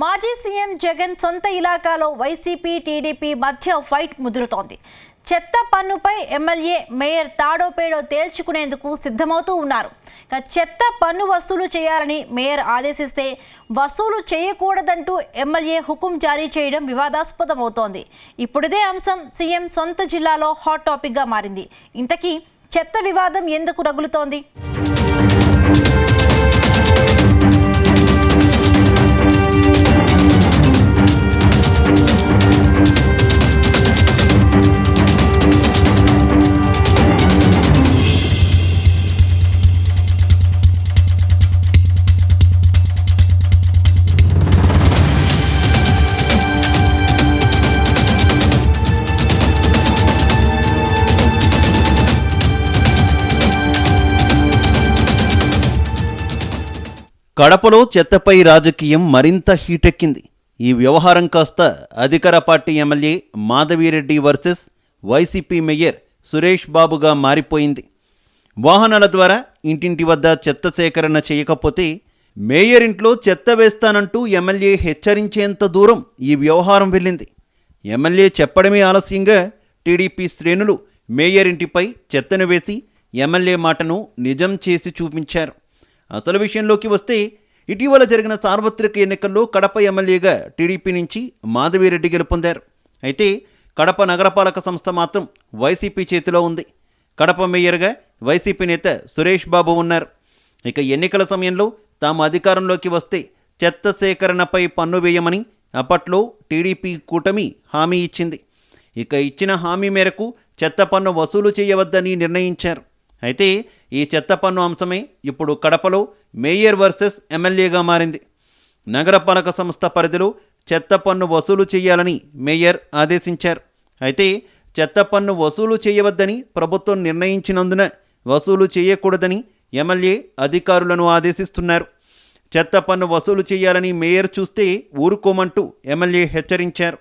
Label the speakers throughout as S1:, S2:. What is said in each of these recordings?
S1: మాజీ సీఎం జగన్ సొంత ఇలాకాలో YCP TDP మధ్య ఫైట్ ముదురుతోంది. చెత్త పన్నుపై ఎమ్మెల్యే మేయర్ తాడోపేడో తేల్చుకునేందుకు సిద్ధమవుతూ ఉన్నారు. చెత్త పన్ను వసూలు చేయాలని మేయర్ ఆదేశిస్తే వసూలు చేయకూడదంటూ ఎమ్మెల్యే హుకుం జారీ చేయడం వివాదాస్పదమవుతోంది. ఇప్పుడిదే అంశం సీఎం సొంత జిల్లాలో హాట్ టాపిక్గా మారింది. ఇంతకీ చెత్త వివాదం ఎందుకు రగులుతోంది?
S2: కడపలో చెత్తపై రాజకీయం మరింత హీటెక్కింది. ఈ వ్యవహారం కాస్త అధికార party MLA Madhavi Reddy versus YCP mayor Suresh బాబుగా మారిపోయింది. వాహనాల ద్వారా ఇంటింటి వద్ద చెత్త సేకరణ చేయకపోతే మేయర్ ఇంట్లో చెత్త వేస్తానంటూ ఎమ్మెల్యే హెచ్చరించేంత దూరం ఈ వ్యవహారం వెళ్ళింది. ఎమ్మెల్యే చెప్పడమే ఆలస్యంగా టీడీపీ శ్రేణులు మేయర్ ఇంటిపై చెత్తను వేసి ఎమ్మెల్యే మాటను నిజం చేసి చూపించారు. అసలు విషయంలోకి వస్తే ఇటీవల జరిగిన సార్వత్రిక ఎన్నికల్లో కడప ఎమ్మెల్యేగా టీడీపీ నుంచి మాధవిరెడ్డి గెలుపొందారు. అయితే కడప నగరపాలక సంస్థ మాత్రం వైసీపీ చేతిలో ఉంది. కడప మేయర్గా వైసీపీ నేత సురేష్ బాబు ఉన్నారు. ఇక ఎన్నికల సమయంలో తాము అధికారంలోకి వస్తే చెత్త సేకరణపై పన్ను వేయమని అప్పట్లో టీడీపీ కూటమి హామీ ఇచ్చింది. ఇక ఇచ్చిన హామీ మేరకు చెత్త పన్ను వసూలు చేయవద్దని నిర్ణయించారు. అయితే ఈ చెత్త పన్ను అంశమే ఇప్పుడు కడపలో మేయర్ వర్సెస్ ఎమ్మెల్యేగా మారింది. నగరపాలక సంస్థ పరిధిలో చెత్త పన్ను వసూలు చేయాలని మేయర్ ఆదేశించారు. అయితే చెత్త పన్ను వసూలు చేయవద్దని ప్రభుత్వం నిర్ణయించినందున వసూలు చేయకూడదని ఎమ్మెల్యే అధికారులను ఆదేశిస్తున్నారు. చెత్త పన్ను వసూలు చేయాలని మేయర్ చూస్తే ఊరుకోమంటూ ఎమ్మెల్యే హెచ్చరించారు.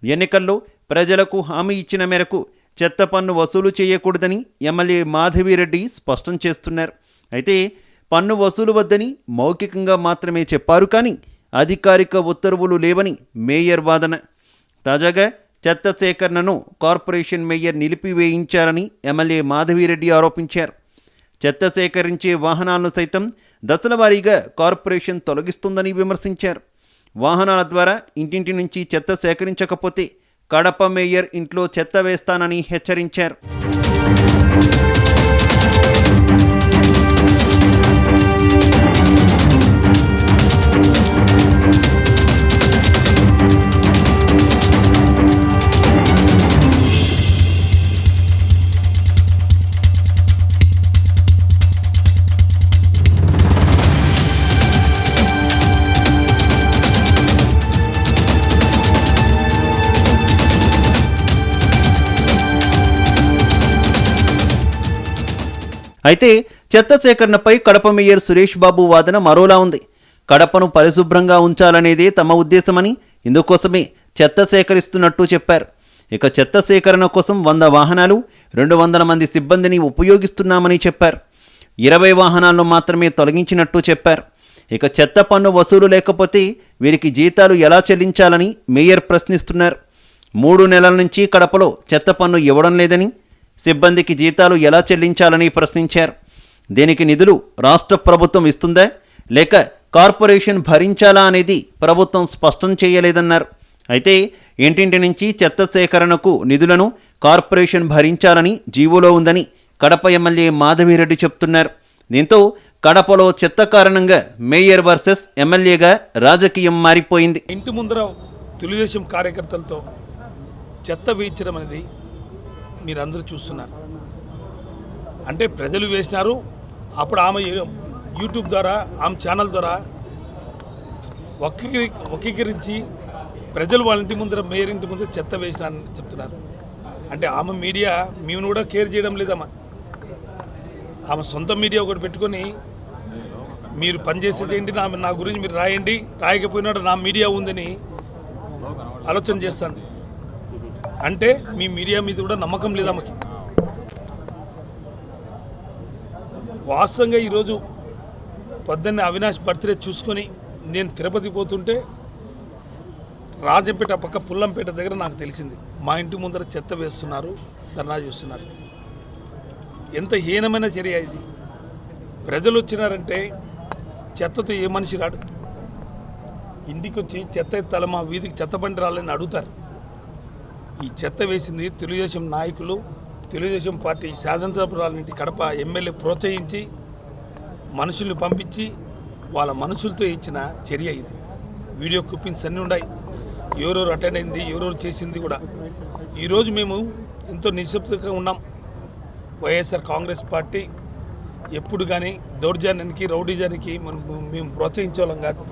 S2: ఎన్నికల్లో ప్రజలకు హామీ ఇచ్చిన మేరకు చెత్త పన్ను వసూలు చేయకూడదని ఎమ్మెల్యే మాధవిరెడ్డి స్పష్టం చేస్తున్నారు. అయితే పన్ను వసూలు వద్దని మౌఖికంగా మాత్రమే చెప్పారు, కానీ అధికారిక ఉత్తర్వులు లేవని మేయర్ వాదన. తాజాగా చెత్త సేకరణను కార్పొరేషన్ మేయర్ నిలిపివేయించారని ఎమ్మెల్యే మాధవిరెడ్డి ఆరోపించారు. చెత్త సేకరించే వాహనాలను సైతం దశలవారీగా కార్పొరేషన్ తొలగిస్తుందని విమర్శించారు. వాహనాల ద్వారా ఇంటింటి నుంచి చెత్త సేకరించకపోతే కడప మేయర్ ఇంట్లో చెత్త వేస్తానని హెచ్చరించారు. అయితే చెత్త సేకరణపై కడప మేయర్ సురేష్ బాబు వాదన మరోలా ఉంది. కడపను పరిశుభ్రంగా ఉంచాలనేదే తమ ఉద్దేశమని, ఇందుకోసమే చెత్త సేకరిస్తున్నట్టు చెప్పారు. ఇక చెత్త సేకరణ కోసం 100 వాహనాలు, 200 మంది సిబ్బందిని ఉపయోగిస్తున్నామని చెప్పారు. 20 వాహనాలను మాత్రమే తొలగించినట్టు చెప్పారు. ఇక చెత్త పన్ను వసూలు లేకపోతే వీరికి జీతాలు ఎలా చెల్లించాలని మేయర్ ప్రశ్నిస్తున్నారు. 3 నెలల నుంచి కడపలో చెత్త పన్ను ఇవ్వడం లేదని, సిబ్బందికి జీతాలు ఎలా చెల్లించాలని ప్రశ్నించారు. దీనికి నిధులు రాష్ట్ర ప్రభుత్వం ఇస్తుందా లేక కార్పొరేషన్ భరించాలా అనేది ప్రభుత్వం స్పష్టం చేయలేదన్నారు. అయితే ఇంటింటి నుంచి చెత్త సేకరణకు నిధులను కార్పొరేషన్ భరించాలని జీవోలో ఉందని కడప ఎమ్మెల్యే మాధవిరెడ్డి చెప్తున్నారు. దీంతో కడపలో చెత్త కారణంగా మేయర్ వర్సెస్ ఎమ్మెల్యేగా రాజకీయం మారిపోయింది.
S3: ఇంటి ముందర తెలుగుదేశం కార్యకర్తలతో చెత్త వేయించడం అనేది మీరందరూ చూస్తున్నారు. అంటే ప్రజలు వేసినారు. అప్పుడు ఆమె యూట్యూబ్ ద్వారా, ఆమె ఛానల్ ద్వారా వక్రీకరించి ప్రజలు వాళ్ళ ఇంటి ముందర, మేయర్ ఇంటి ముందర చెత్త వేసినారని చెప్తున్నారు. అంటే ఆమె మీడియా మేము కూడా కేర్ చేయడం లేదమ్మా. ఆమె సొంత మీడియా ఒకటి పెట్టుకొని మీరు పనిచేసేది ఏంటి, నా గురించి మీరు రాయండి, రాయకపోయినాడు నా మీడియా ఉందని ఆలోచన చేస్తాను. అంటే మీ మీడియా మీద కూడా నమ్మకం లేదా మాకు. వాస్తవంగా ఈరోజు పొద్దున్నే అవినాష్ బర్త్డే చూసుకొని నేను తిరుపతి పోతుంటే రాజంపేట పక్క పుల్లంపేట దగ్గర నాకు తెలిసింది. మా ఇంటి ముందర చెత్త వేస్తున్నారు, ధర్నా చేస్తున్నారు. ఎంత హీనమైన చర్య ఇది. ప్రజలు వచ్చినారంటే చెత్తతో ఏ మనిషి రాడు. ఇంటికి వచ్చి చెత్త ఎత్తాల మా వీధికి చెత్త బండి రాలని అడుగుతారు. ఈ చెత్త వేసింది తెలుగుదేశం నాయకులు, తెలుగుదేశం పార్టీ శాసనసభ్యురాలింటి కడప ఎమ్మెల్యే ప్రోత్సహించి మనుషుల్ని పంపించి వాళ్ళ మనుషులతో ఇచ్చిన చర్య ఇది. వీడియో క్లిప్పింగ్స్ అన్నీ ఉన్నాయి. ఎవరెవరు అటెండ్ అయింది, ఎవరెవరు చేసింది కూడా. ఈరోజు మేము ఎంతో నిశ్శబ్దంగా ఉన్నాం. వైఎస్ఆర్ కాంగ్రెస్ పార్టీ ఎప్పుడు కానీ దౌర్జన్యానికి, రౌడీజానికి మేము ప్రోత్సహించేవాళ్ళం కాదు.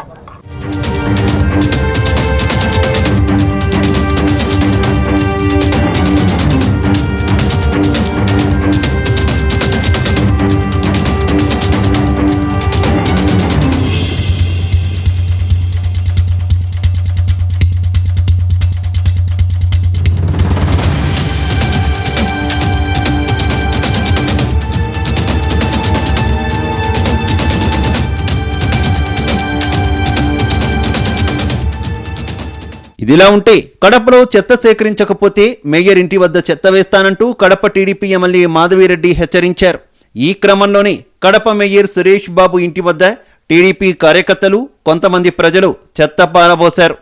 S2: ఇదిలా ఉంటే కడపలో చెత్త సేకరించకపోతే మేయర్ ఇంటి వద్ద చెత్త వేస్తానంటూ కడప టీడీపీ ఎమ్మెల్యే మాధవిరెడ్డి హెచ్చరించారు. ఈ క్రమంలోనే కడప మేయర్ సురేష్ బాబు ఇంటి వద్ద టీడీపీ కార్యకర్తలు, కొంతమంది ప్రజలు చెత్త పారబోశారు.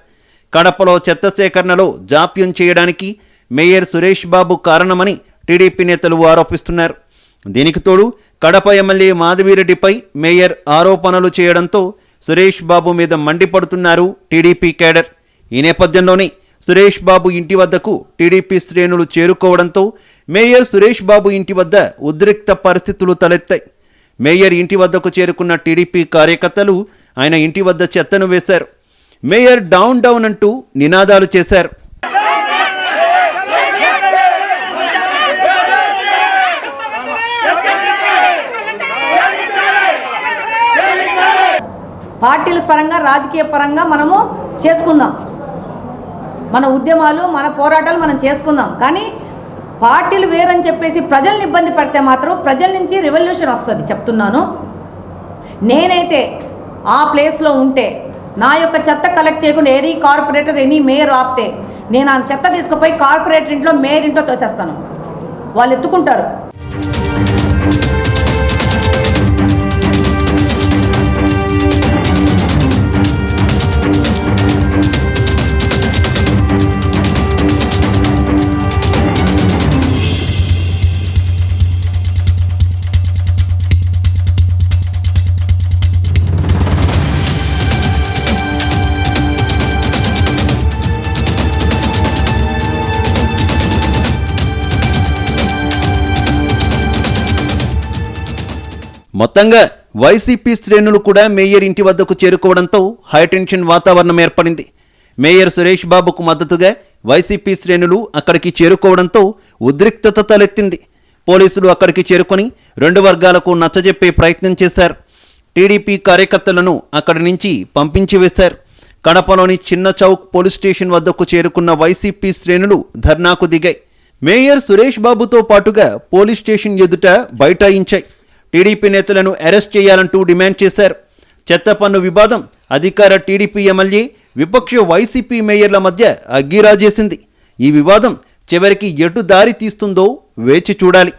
S2: కడపలో చెత్త సేకరణలో జాప్యం చేయడానికి మేయర్ సురేష్ బాబు కారణమని టీడీపీ నేతలు ఆరోపిస్తున్నారు. దీనికి తోడు కడప ఎమ్మెల్యే మాధవిరెడ్డిపై మేయర్ ఆరోపణలు చేయడంతో సురేష్ బాబు మీద మండిపడుతున్నారు టీడీపీ కేడర్. ఈ నేపథ్యంలోనే సురేష్ బాబు ఇంటి వద్దకు టీడీపీ శ్రేణులు చేరుకోవడంతో మేయర్ సురేష్ బాబు ఇంటి వద్ద ఉద్రిక్త పరిస్థితులు తలెత్తాయి. మేయర్ ఇంటి వద్దకు చేరుకున్న టీడీపీ కార్యకర్తలు ఆయన ఇంటి వద్ద చెత్తను వేశారు. మేయర్ డౌన్ డౌన్ అంటూ నినాదాలు చేశారు.
S4: పార్టీల పరంగా, రాజకీయ పరంగా మనము చేసుకుందాం. మన ఉద్యమాలు, మన పోరాటాలు మనం చేసుకుందాం. కానీ పార్టీలు వేరని చెప్పేసి ప్రజల్ని ఇబ్బంది పడితే మాత్రం ప్రజల నుంచి రెవల్యూషన్ వస్తుంది. చెప్తున్నాను, నేనైతే ఆ ప్లేస్లో ఉంటే నా యొక్క చెత్త కలెక్ట్ చేయకుండా ఎనీ కార్పొరేటర్, ఎనీ మేయర్ ఆపితే నేను ఆ చెత్త తీసుకుపోయి కార్పొరేటర్ ఇంట్లో, మేయర్ ఇంట్లో తోసేస్తాను. వాళ్ళు ఎత్తుకుంటారు.
S2: మొత్తంగా వైసీపీ శ్రేణులు కూడా మేయర్ ఇంటి వద్దకు చేరుకోవడంతో హైటెన్షన్ వాతావరణం ఏర్పడింది. మేయర్ సురేష్ బాబుకు మద్దతుగా వైసీపీ శ్రేణులు అక్కడికి చేరుకోవడంతో ఉద్రిక్తత తలెత్తింది. పోలీసులు అక్కడికి చేరుకొని రెండు వర్గాలకు నచ్చజెప్పే ప్రయత్నం చేశారు. టీడీపీ కార్యకర్తలను అక్కడి నుంచి పంపించి వేశారు. కడపలోని చిన్న చౌక్ పోలీస్ స్టేషన్ వద్దకు చేరుకున్న వైసీపీ శ్రేణులు ధర్నాకు దిగాయి. మేయర్ సురేష్ బాబుతో పాటుగా పోలీస్ స్టేషన్ ఎదుట బైఠాయించాయి. టీడీపీ నేతలను అరెస్ట్ చేయాలంటూ డిమాండ్ చేశారు. చెత్త పన్ను వివాదం అధికార టీడీపీ ఎమ్మెల్యే, విపక్ష వైసీపీ మేయర్ల మధ్య అగ్గిరాజేసింది. ఈ వివాదం చివరికి ఎటు దారి తీస్తుందో వేచి చూడాలి.